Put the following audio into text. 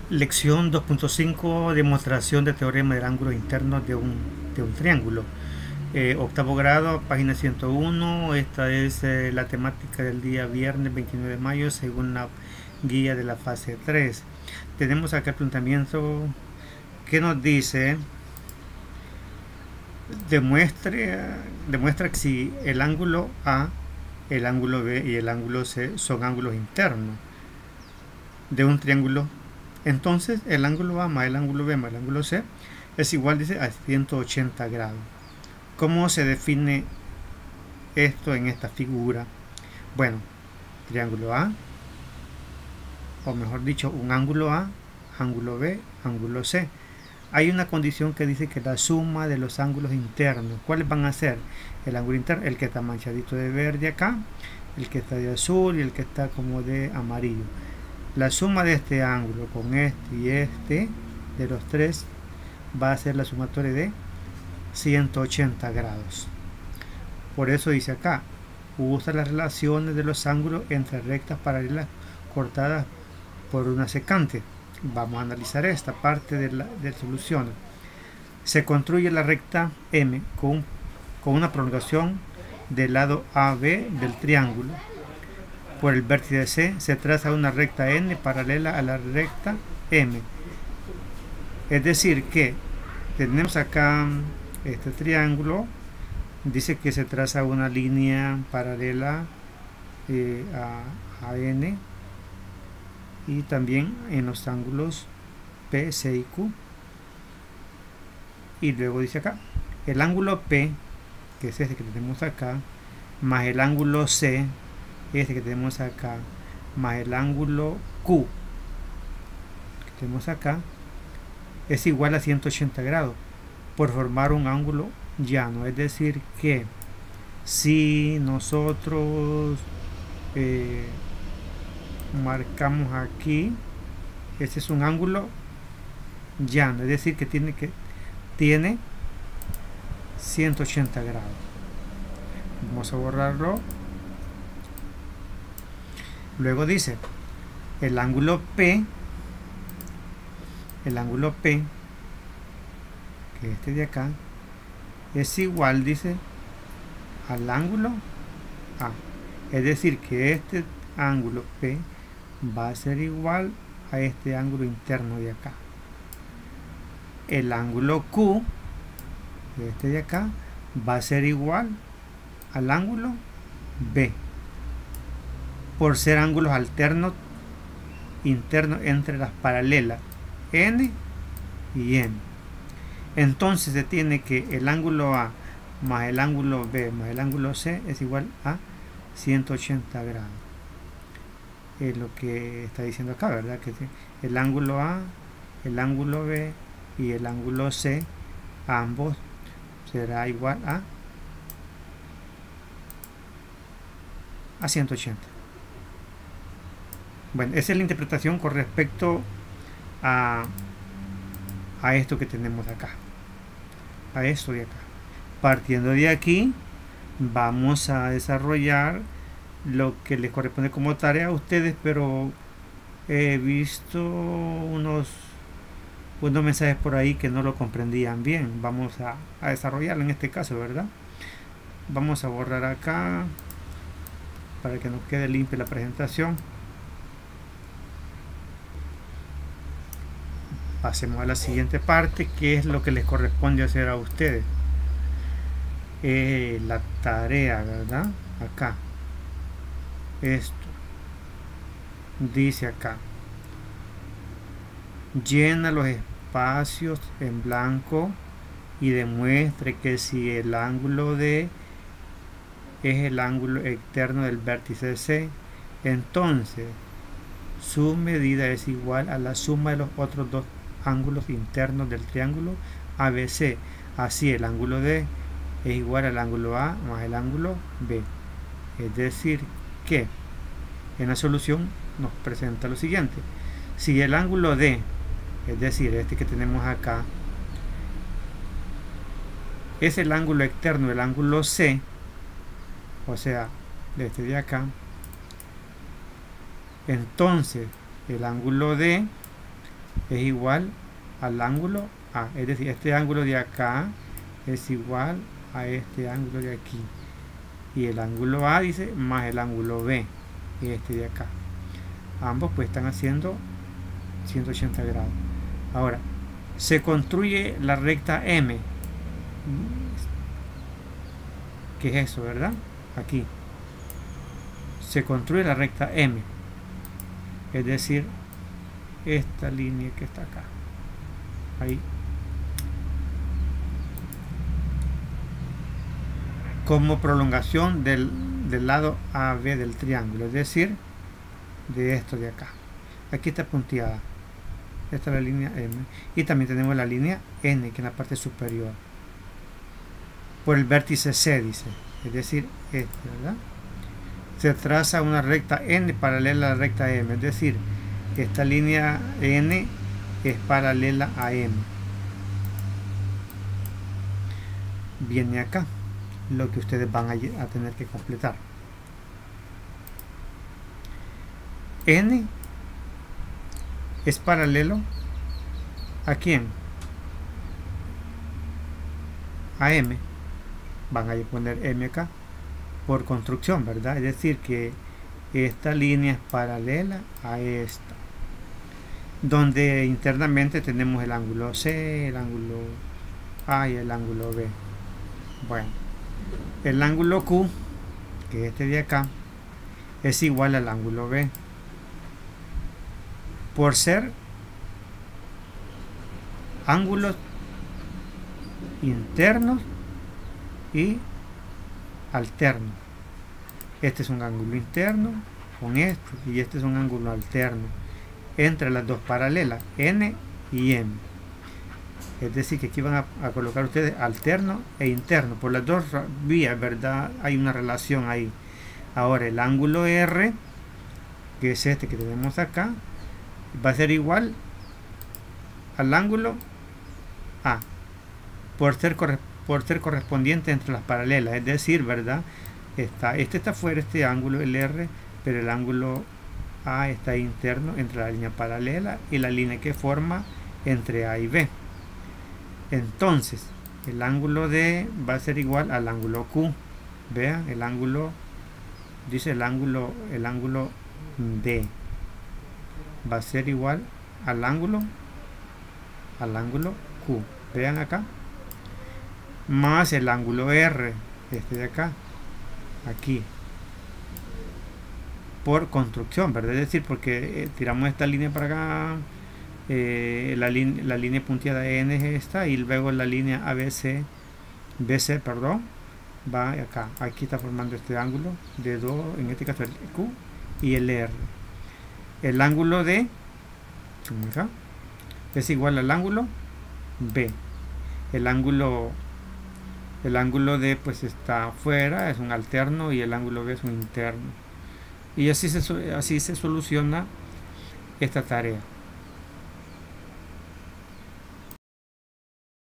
Lección 2.5, demostración de teorema del ángulo interno de un triángulo. Octavo grado, página 101. Esta es la temática del día viernes 29 de mayo según la guía de la fase 3. Tenemos acá el planteamiento que nos dice: demuestra que si el ángulo A, el ángulo B y el ángulo C son ángulos internos de un triángulo, entonces el ángulo A más el ángulo B más el ángulo C es igual, dice, a 180 grados. ¿Cómo se define esto en esta figura? Bueno, triángulo A, o mejor dicho, un ángulo A, ángulo B, ángulo C. Hay una condición que dice que la suma de los ángulos internos, ¿cuáles van a ser? El ángulo interno, el que está manchadito de verde acá, el que está de azul y el que está como de amarillo. La suma de este ángulo con este y este, de los tres, va a ser la sumatoria de 180 grados. Por eso dice acá: usa las relaciones de los ángulos entre rectas paralelas cortadas por una secante. Vamos a analizar esta parte de soluciones. Se construye la recta M con una prolongación del lado AB del triángulo. Por el vértice C se traza una recta N paralela a la recta M. Es decir que tenemos acá este triángulo, dice que se traza una línea paralela a N, y también en los ángulos P, C y Q. Y luego dice acá, el ángulo P, que es este que tenemos acá, más el ángulo C, este que tenemos acá, más el ángulo Q que tenemos acá, es igual a 180 grados por formar un ángulo llano. Es decir que si nosotros marcamos aquí, este es un ángulo llano, es decir que tiene 180 grados. Vamos a borrarlo. Luego dice el ángulo P, que es este de acá, es igual, dice, al ángulo A. Es decir que este ángulo P va a ser igual a este ángulo interno de acá. El ángulo Q, este de acá, va a ser igual al ángulo B, por ser ángulos alternos internos entre las paralelas N y N. Entonces se tiene que el ángulo A más el ángulo B más el ángulo C es igual a 180 grados. Es lo que está diciendo acá, ¿verdad? Que el ángulo A, el ángulo B y el ángulo C, ambos será igual a 180. Bueno, esa es la interpretación con respecto a esto que tenemos acá, a esto de acá. Partiendo de aquí, vamos a desarrollar lo que les corresponde como tarea a ustedes, pero he visto unos mensajes por ahí que no lo comprendían bien. Vamos a desarrollarlo en este caso, ¿verdad? Vamos a borrar acá para que nos quede limpia la presentación. Pasemos a la siguiente parte, que es lo que les corresponde hacer a ustedes. La tarea, ¿verdad? Acá. Esto. Dice acá: llena los espacios en blanco y demuestre que si el ángulo D es el ángulo externo del vértice C, entonces su medida es igual a la suma de los otros dos ángulos internos del triángulo ABC. Así el ángulo D es igual al ángulo A más el ángulo B. Es decir que en la solución nos presenta lo siguiente: si el ángulo D, es decir, este que tenemos acá, es el ángulo externo del ángulo C, o sea, de este de acá, entonces el ángulo D es igual al ángulo A. Es decir, este ángulo de acá es igual a este ángulo de aquí. Y el ángulo A dice más el ángulo B, este de acá. Ambos pues están haciendo 180 grados. Ahora, se construye la recta M. ¿Qué es eso, verdad? Aquí. Se construye la recta M. Es decir, esta línea que está acá. Ahí. Como prolongación del lado AB del triángulo. Es decir, de esto de acá. Aquí está punteada. Esta es la línea M. Y también tenemos la línea N, que es en la parte superior. Por el vértice C, dice. Es decir, este, ¿verdad? Se traza una recta N paralela a la recta M. Es decir, esta línea N es paralela a M. Viene acá lo que ustedes van a tener que completar. N es paralelo ¿a quién? A M. Van a poner M acá por construcción, ¿verdad? Es decir que esta línea es paralela a esta, donde internamente tenemos el ángulo C, el ángulo A y el ángulo B. Bueno, el ángulo Q, que es este de acá, es igual al ángulo B. Por ser ángulos internos y alternos. Este es un ángulo interno con este, y este es un ángulo alterno entre las dos paralelas, N y M. Es decir, que aquí van a colocar ustedes alterno e interno. Por las dos vías, ¿verdad? Hay una relación ahí. Ahora, el ángulo R, que es este que tenemos acá, va a ser igual al ángulo A, por ser correspondiente entre las paralelas. Es decir, ¿verdad? Este está fuera, este ángulo, el R, pero el ángulo A está interno entre la línea paralela y la línea que forma entre A y B. Entonces, el ángulo D va a ser igual al ángulo Q. Vean, el ángulo, dice el ángulo D va a ser igual al ángulo Q. Vean acá. Más el ángulo R, este de acá, aquí. Por construcción, ¿verdad? Es decir, porque tiramos esta línea para acá. La línea punteada N es esta, y luego la línea BC, perdón, va acá. Aquí está formando este ángulo de 2, en este caso el Q y el R. El ángulo D acá es igual al ángulo B. El ángulo D pues está afuera, es un alterno, y el ángulo B es un interno. Y así se soluciona esta tarea.